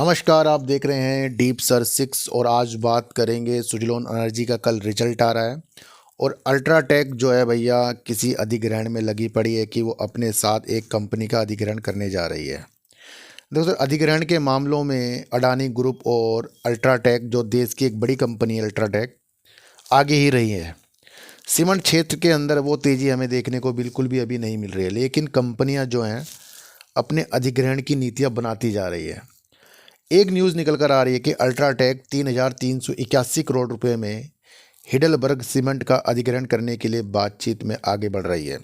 नमस्कार, आप देख रहे हैं डीप सर 6 और आज बात करेंगे सुजलोन एनर्जी का कल रिजल्ट आ रहा है। और अल्ट्राटेक जो है भैया किसी अधिग्रहण में लगी पड़ी है कि वो अपने साथ एक कंपनी का अधिग्रहण करने जा रही है। देखो सर, अधिग्रहण के मामलों में अडानी ग्रुप और अल्ट्राटेक जो देश की एक बड़ी कंपनी है अल्ट्राटेक आगे ही रही है। सीमेंट क्षेत्र के अंदर वो तेज़ी हमें देखने को बिल्कुल भी अभी नहीं मिल रही है, लेकिन कंपनियां जो हैं अपने अधिग्रहण की नीतियां बनाती जा रही है। एक न्यूज़ निकल कर आ रही है कि अल्ट्राटेक 3,381 करोड़ रुपए में हिडलबर्ग सीमेंट का अधिग्रहण करने के लिए बातचीत में आगे बढ़ रही है।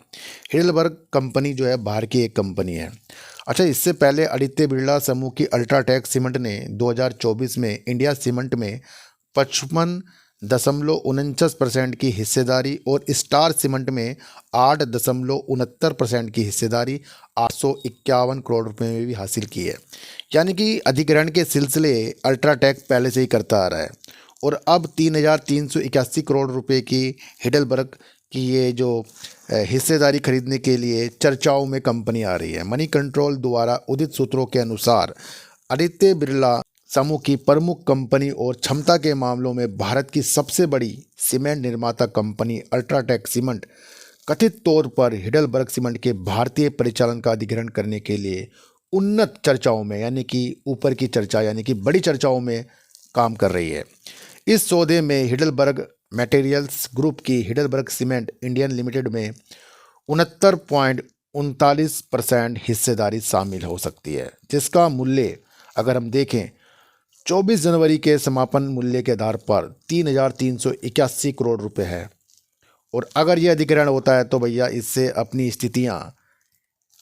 हिडलबर्ग कंपनी जो है बाहर की एक कंपनी है। अच्छा, इससे पहले आदित्य बिरला समूह की अल्ट्राटेक सीमेंट ने 2024 में इंडिया सीमेंट में 55.49% की हिस्सेदारी और स्टार सीमेंट में 8.69% की हिस्सेदारी 851 करोड़ रुपए में भी हासिल की है। यानी कि अधिग्रहण के सिलसिले अल्ट्राटेक पहले से ही करता आ रहा है और अब 3,381 करोड़ रुपए की हिडलबर्ग की ये जो हिस्सेदारी खरीदने के लिए चर्चाओं में कंपनी आ रही है। मनी कंट्रोल द्वारा उदित सूत्रों के अनुसार आदित्य बिरला समूह की प्रमुख कंपनी और क्षमता के मामलों में भारत की सबसे बड़ी सीमेंट निर्माता कंपनी अल्ट्राटेक सीमेंट कथित तौर पर हिडलबर्ग सीमेंट के भारतीय परिचालन का अधिग्रहण करने के लिए उन्नत चर्चाओं में यानी कि ऊपर की चर्चा यानी कि बड़ी चर्चाओं में काम कर रही है। इस सौदे में हिडलबर्ग मटेरियल्स ग्रुप की हिडलबर्ग सीमेंट इंडियन लिमिटेड में 69.39% हिस्सेदारी शामिल हो सकती है, जिसका मूल्य अगर हम देखें 24 जनवरी के समापन मूल्य के आधार पर 3,381 करोड़ रुपए है। और अगर यह अधिग्रहण होता है तो भैया इससे अपनी स्थितियां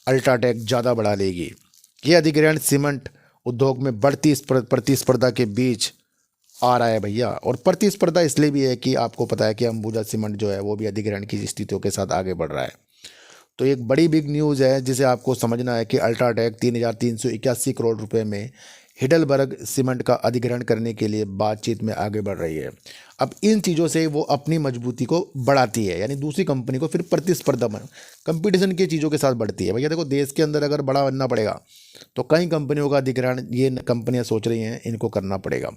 अल्ट्राटेक ज़्यादा बढ़ा लेगी। यह अधिग्रहण सीमेंट उद्योग में बढ़ती प्रतिस्पर्धा के बीच आ रहा है भैया। और प्रतिस्पर्धा इसलिए भी है कि आपको पता है कि अंबुजा सीमेंट जो है वो भी अधिग्रहण की स्थितियों के साथ आगे बढ़ रहा है। तो एक बड़ी बिग न्यूज़ है जिसे आपको समझना है कि अल्ट्राटेक 3,381 करोड़ रुपए में हिडलबर्ग सीमेंट का अधिग्रहण करने के लिए बातचीत में आगे बढ़ रही है। अब इन चीज़ों से वो अपनी मजबूती को बढ़ाती है, यानी दूसरी कंपनी को फिर प्रतिस्पर्धा में कंपटीशन की चीज़ों के साथ बढ़ती है। भैया देखो, देश के अंदर अगर बड़ा बनना पड़ेगा तो कई कंपनियों का अधिग्रहण ये कंपनियां सोच रही हैं, इनको करना पड़ेगा।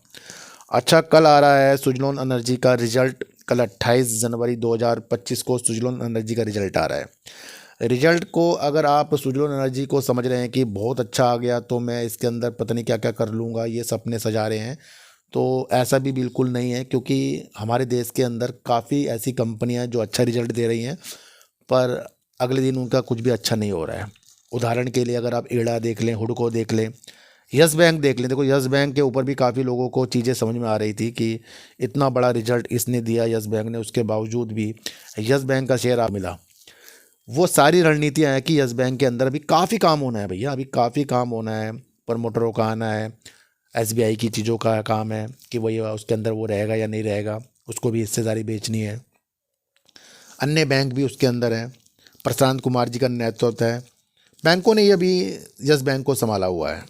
अच्छा, कल आ रहा है सुजलोन एनर्जी का रिजल्ट। कल 28 जनवरी 2025 को सुजलोन एनर्जी का रिजल्ट आ रहा है। रिजल्ट को अगर आप सुजलोन एनर्जी को समझ रहे हैं कि बहुत अच्छा आ गया तो मैं इसके अंदर पता नहीं क्या क्या कर लूँगा, ये सपने सजा रहे हैं, तो ऐसा भी बिल्कुल नहीं है। क्योंकि हमारे देश के अंदर काफ़ी ऐसी कंपनियां जो अच्छा रिजल्ट दे रही हैं पर अगले दिन उनका कुछ भी अच्छा नहीं हो रहा है। उदाहरण के लिए अगर आप ईड़ा देख लें, हुडको देख लें, यस बैंक देख लें। देखो, यस बैंक के ऊपर भी काफ़ी लोगों को चीज़ें समझ में आ रही थी कि इतना बड़ा रिजल्ट इसने दिया यस बैंक ने, उसके बावजूद भी यस बैंक का शेयर मिला। वो सारी रणनीतियाँ हैं कि यस बैंक के अंदर अभी काफ़ी काम होना है भैया, अभी काफ़ी काम होना है। प्रमोटरों का आना है, एसबीआई की चीज़ों का काम है कि वही उसके अंदर वो रहेगा या नहीं रहेगा, उसको भी हिस्सेदारी बेचनी है। अन्य बैंक भी उसके अंदर हैं, प्रशांत कुमार जी का नेतृत्व है। बैंकों ने ये अभी यस बैंक को संभाला हुआ है।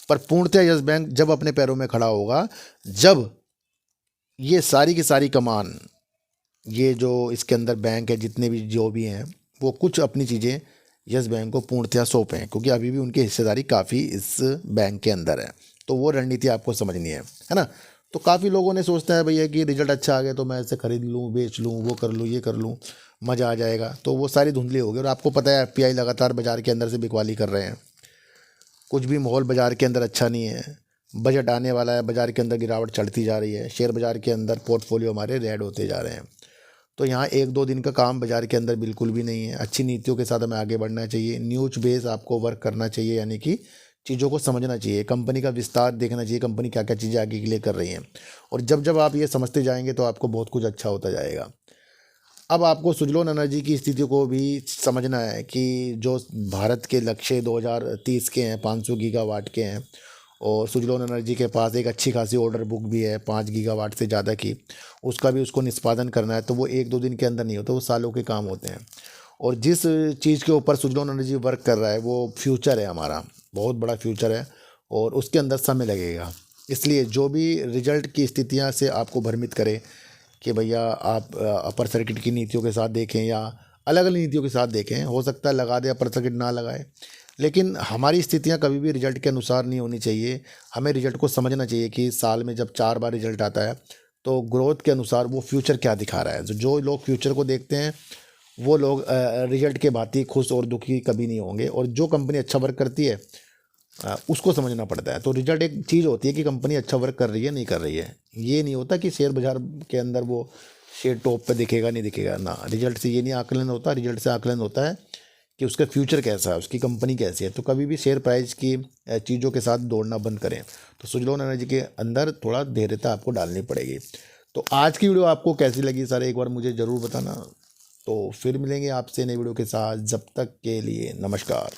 पर पूर्णतः यस बैंक जब अपने पैरों में खड़ा होगा, जब ये सारी की सारी कमान, ये जो इसके अंदर बैंक है जितने भी जो भी हैं, वो कुछ अपनी चीज़ें यस बैंक को पूर्णतः सौंपें, क्योंकि अभी भी उनकी हिस्सेदारी काफ़ी इस बैंक के अंदर है। तो वो रणनीति आपको समझनी है ना। तो काफ़ी लोगों ने सोचता है भैया कि रिजल्ट अच्छा आ गया तो मैं इसे खरीद लूँ, बेच लूँ, वो कर लूँ, ये कर लूँ, मज़ा आ जाएगा। तो वो सारी धुंधली हो गई। और आपको पता है एफपीआई लगातार बाज़ार के अंदर से बिकवाली कर रहे हैं। कुछ भी माहौल बाज़ार के अंदर अच्छा नहीं है। बजट आने वाला है, बाज़ार के अंदर गिरावट चढ़ती जा रही है, शेयर बाज़ार के अंदर पोर्टफोलियो हमारे रेड होते जा रहे हैं। तो यहाँ 1-2 दिन का काम बाज़ार के अंदर बिल्कुल भी नहीं है। अच्छी नीतियों के साथ हमें आगे बढ़ना चाहिए, न्यूज बेस आपको वर्क करना चाहिए, यानी कि चीज़ों को समझना चाहिए, कंपनी का विस्तार देखना चाहिए, कंपनी क्या क्या चीज़ें आगे के लिए कर रही हैं। और जब जब आप ये समझते जाएंगे तो आपको बहुत कुछ अच्छा होता जाएगा। अब आपको सुजलोन एनर्जी की स्थिति को भी समझना है कि जो भारत के लक्ष्य 2030 के हैं, 500 गीगावाट के हैं, और सुजलोन एनर्जी के पास एक अच्छी खासी ऑर्डर बुक भी है 5 गीगावाट से ज़्यादा की, उसका भी उसको निष्पादन करना है। तो वो 1-2 दिन के अंदर नहीं होता, वो सालों के काम होते हैं। और जिस चीज़ के ऊपर सुजलोन एनर्जी वर्क कर रहा है वो फ्यूचर है हमारा, बहुत बड़ा फ्यूचर है, और उसके अंदर समय लगेगा। इसलिए जो भी रिजल्ट की स्थितियाँ से आपको भ्रमित करे कि भैया आप अपर सर्किट की नीतियों के साथ देखें या अलग अलग नीतियों के साथ देखें, हो सकता है लगा दे, अपर सर्किट ना लगाए, लेकिन हमारी स्थितियाँ कभी भी रिजल्ट के अनुसार नहीं होनी चाहिए। हमें रिजल्ट को समझना चाहिए कि साल में जब 4 बार रिजल्ट आता है, तो ग्रोथ के अनुसार वो फ्यूचर क्या दिखा रहा है। तो जो लोग फ्यूचर को देखते हैं, वो लोग रिजल्ट के भांति खुश और दुखी कभी नहीं होंगे। और जो कंपनी अच्छा वर्क करती है, उसको समझना पड़ता है। तो रिजल्ट एक चीज़ होती है कि कंपनी अच्छा वर्क कर रही है, नहीं कर रही है। ये नहीं होता कि शेयर बाज़ार के अंदर वो शेयर टॉप पे दिखेगा, नहीं दिखेगा ना। रिजल्ट से ये नहीं आकलन होता। रिजल्ट से आकलन होता है कि उसका फ्यूचर कैसा है, उसकी कंपनी कैसी है। तो कभी भी शेयर प्राइस की चीज़ों के साथ दौड़ना बंद करें। तो सुजलोन एनर्जी के अंदर थोड़ा धैर्यता आपको डालनी पड़ेगी। तो आज की वीडियो आपको कैसी लगी सर, एक बार मुझे ज़रूर बताना। तो फिर मिलेंगे आपसे नई वीडियो के साथ। जब तक के लिए नमस्कार।